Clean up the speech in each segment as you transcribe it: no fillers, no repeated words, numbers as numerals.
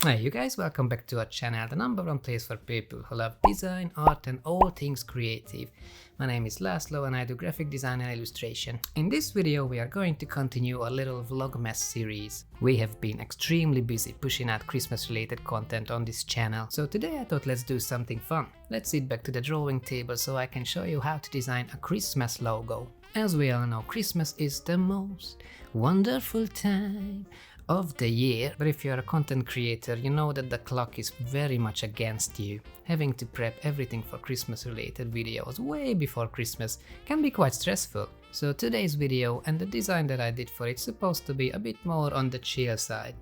Hey you guys, welcome back to our channel, the number one place for people who love design, art and all things creative. My name is Laszlo and I do graphic design and illustration. In this video we are going to continue our little vlogmas series. We have been extremely busy pushing out Christmas related content on this channel, so today I thought let's do something fun. Let's sit back to the drawing table so I can show you how to design a Christmas logo. As we all know, Christmas is the most wonderful time of the year, but if you're a content creator, you know that the clock is very much against you. Having to prep everything for Christmas related videos way before Christmas can be quite stressful. So today's video and the design that I did for it is supposed to be a bit more on the chill side.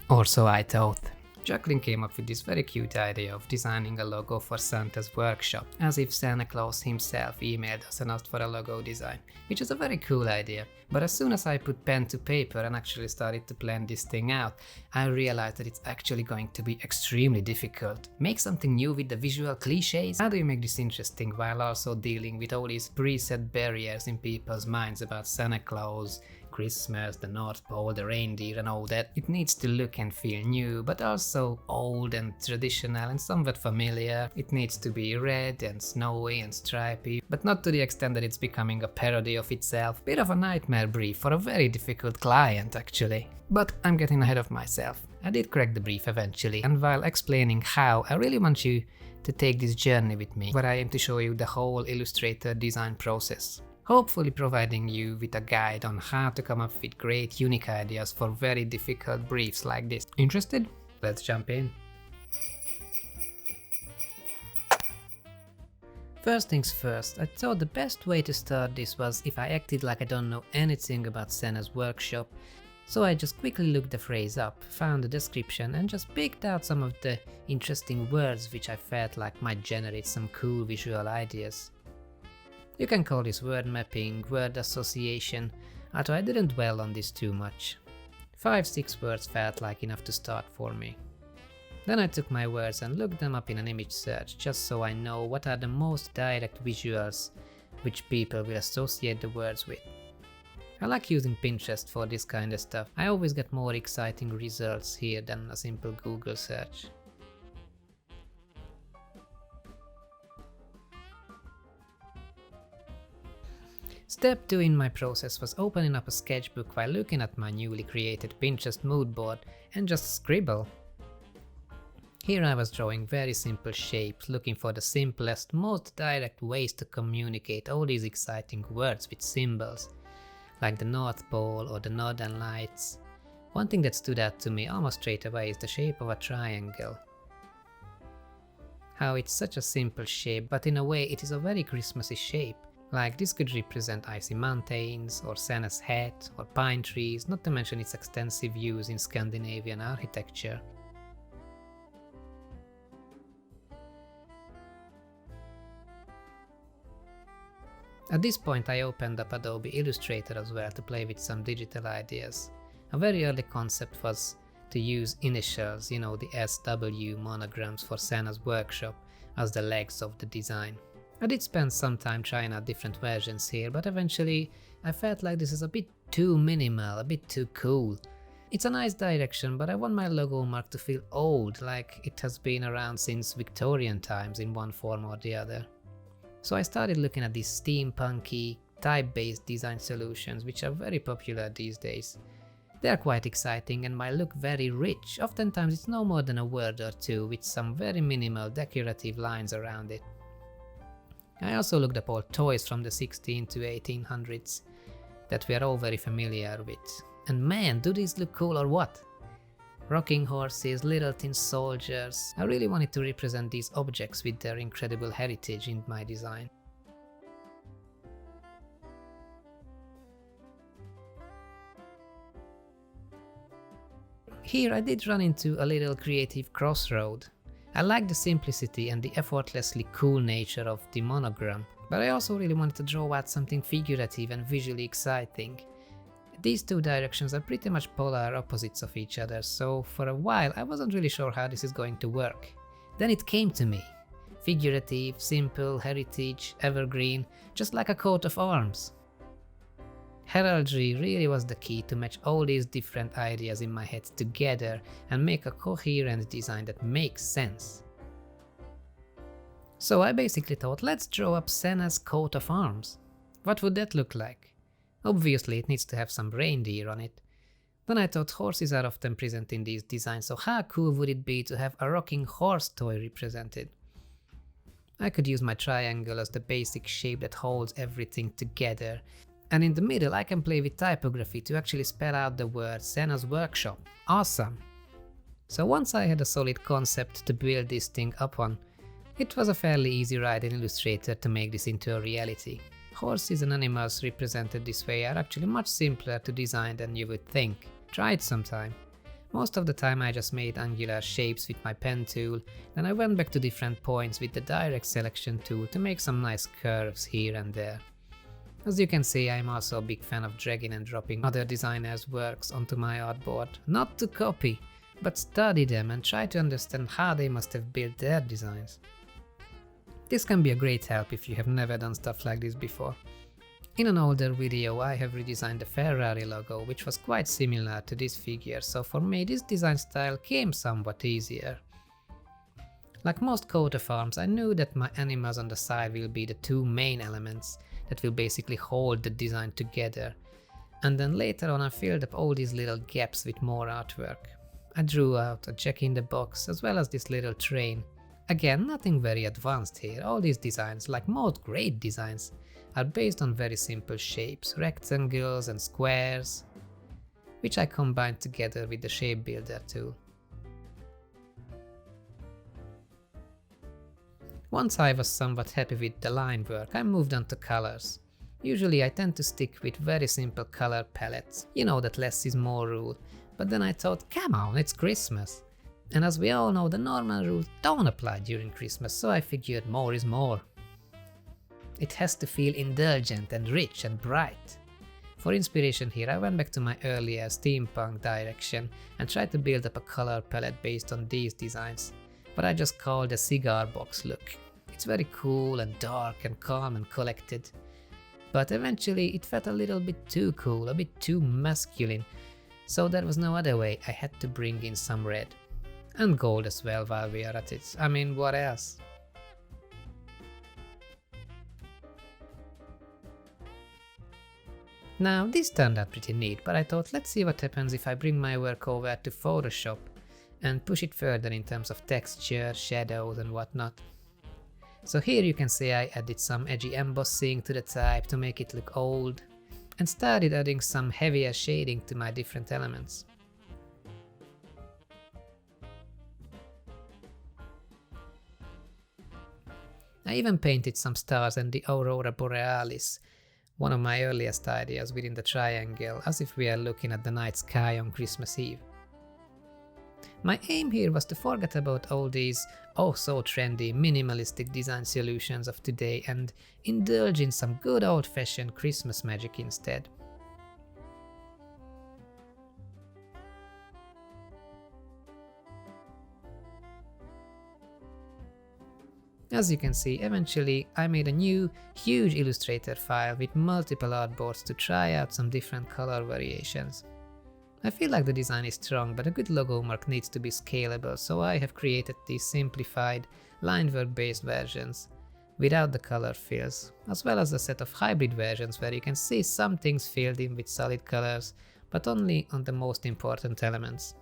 Or so I thought. Jacqueline came up with this very cute idea of designing a logo for Santa's workshop, as if Santa Claus himself emailed us and asked for a logo design, which is a very cool idea. But as soon as I put pen to paper and actually started to plan this thing out, I realized that it's actually going to be extremely difficult. Make something new with the visual cliches? How do you make this interesting while also dealing with all these preset barriers in people's minds about Santa Claus, Christmas, the North Pole, the reindeer and all that? It needs to look and feel new, but also old and traditional and somewhat familiar. It needs to be red and snowy and stripy, but not to the extent that it's becoming a parody of itself. Bit of a nightmare brief for a very difficult client actually. But I'm getting ahead of myself. I did crack the brief eventually, and while explaining how, I really want you to take this journey with me, where I aim to show you the whole Illustrator design process. Hopefully providing you with a guide on how to come up with great unique ideas for very difficult briefs like this. Interested? Let's jump in. First things first, I thought the best way to start this was if I acted like I don't know anything about Santa's workshop, so I just quickly looked the phrase up, found the description and just picked out some of the interesting words which I felt like might generate some cool visual ideas. You can call this word mapping, word association, although I didn't dwell on this too much. 5-6 words felt like enough to start for me. Then I took my words and looked them up in an image search, just so I know what are the most direct visuals which people will associate the words with. I like using Pinterest for this kind of stuff. I always get more exciting results here than a simple Google search. Step 2 in my process was opening up a sketchbook while looking at my newly created Pinterest mood board and just scribble. Here I was drawing very simple shapes, looking for the simplest, most direct ways to communicate all these exciting words with symbols, like the North Pole or the Northern Lights. One thing that stood out to me almost straight away is the shape of a triangle. How it's such a simple shape, but in a way it is a very Christmassy shape. Like this could represent icy mountains, or Santa's hat, or pine trees, not to mention its extensive use in Scandinavian architecture. At this point I opened up Adobe Illustrator as well to play with some digital ideas. A very early concept was to use initials, you know, the SW monograms for Santa's workshop, as the legs of the design. I did spend some time trying out different versions here, but eventually I felt like this is a bit too minimal, a bit too cool. It's a nice direction, but I want my logo mark to feel old, like it has been around since Victorian times in one form or the other. So I started looking at these steampunky, type-based design solutions which are very popular these days. They are quite exciting and might look very rich. Oftentimes it's no more than a word or two with some very minimal decorative lines around it. I also looked up all toys from the 16 to 1800s that we are all very familiar with. And man, do these look cool or what? Rocking horses, little tin soldiers. I really wanted to represent these objects with their incredible heritage in my design. Here I did run into a little creative crossroad. I like the simplicity and the effortlessly cool nature of the monogram, but I also really wanted to draw out something figurative and visually exciting. These two directions are pretty much polar opposites of each other, so for a while I wasn't really sure how this is going to work. Then it came to me. Figurative, simple, heritage, evergreen, just like a coat of arms. Heraldry really was the key to match all these different ideas in my head together and make a coherent design that makes sense. So I basically thought, let's draw up Santa's coat of arms. What would that look like? Obviously it needs to have some reindeer on it. Then I thought horses are often present in these designs, so how cool would it be to have a rocking horse toy represented? I could use my triangle as the basic shape that holds everything together, and in the middle I can play with typography to actually spell out the word Santa's workshop. Awesome! So once I had a solid concept to build this thing up on, it was a fairly easy ride in Illustrator to make this into a reality. Horses and animals represented this way are actually much simpler to design than you would think. Try it sometime. Most of the time I just made angular shapes with my pen tool, then I went back to different points with the direct selection tool to make some nice curves here and there. As you can see, I am also a big fan of dragging and dropping other designers' works onto my artboard, not to copy, but study them and try to understand how they must have built their designs. This can be a great help if you have never done stuff like this before. In an older video I have redesigned the Ferrari logo, which was quite similar to this figure, so for me this design style came somewhat easier. Like most coat of arms, I knew that my animals on the side will be the two main elements that will basically hold the design together, and then later on I filled up all these little gaps with more artwork. I drew out a jack-in-the-box as well as this little train. Again, nothing very advanced here. All these designs, like most great designs, are based on very simple shapes, rectangles and squares, which I combined together with the shape builder tool. Once I was somewhat happy with the line work, I moved on to colors. Usually I tend to stick with very simple color palettes, you know that less is more rule, but then I thought, come on, it's Christmas. And as we all know, the normal rules don't apply during Christmas, so I figured more is more. It has to feel indulgent and rich and bright. For inspiration here, I went back to my earlier steampunk direction and tried to build up a color palette based on these designs, but I just called the cigar box look. It's very cool and dark and calm and collected, but eventually it felt a little bit too cool, a bit too masculine, so there was no other way. I had to bring in some red. And gold as well while we are at it. I mean, what else? Now this turned out pretty neat, but I thought, let's see what happens if I bring my work over to Photoshop and push it further in terms of texture, shadows and whatnot. So here you can see I added some edgy embossing to the type to make it look old, and started adding some heavier shading to my different elements. I even painted some stars and the Aurora Borealis, one of my earliest ideas within the triangle, as if we are looking at the night sky on Christmas Eve. My aim here was to forget about all these oh so trendy minimalistic design solutions of today and indulge in some good old-fashioned Christmas magic instead. As you can see, eventually I made a new, huge Illustrator file with multiple artboards to try out some different color variations. I feel like the design is strong, but a good logo mark needs to be scalable, so I have created these simplified, line work based versions without the color fills, as well as a set of hybrid versions where you can see some things filled in with solid colors, but only on the most important elements.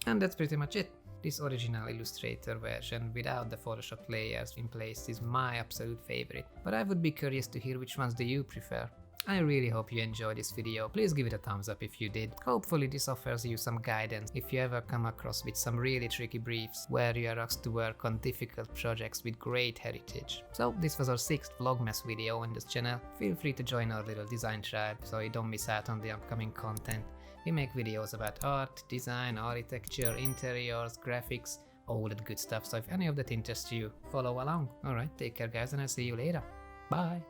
And that's pretty much it. This original Illustrator version without the Photoshop layers in place is my absolute favorite, but I would be curious to hear which ones do you prefer. I really hope you enjoyed this video. Please give it a thumbs up if you did. Hopefully this offers you some guidance if you ever come across with some really tricky briefs where you are asked to work on difficult projects with great heritage. So this was our 6th vlogmas video on this channel. Feel free to join our little design tribe so you don't miss out on the upcoming content. We make videos about art, design, architecture, interiors, graphics, all that good stuff, so if any of that interests you, follow along. Alright, take care guys and I'll see you later. Bye!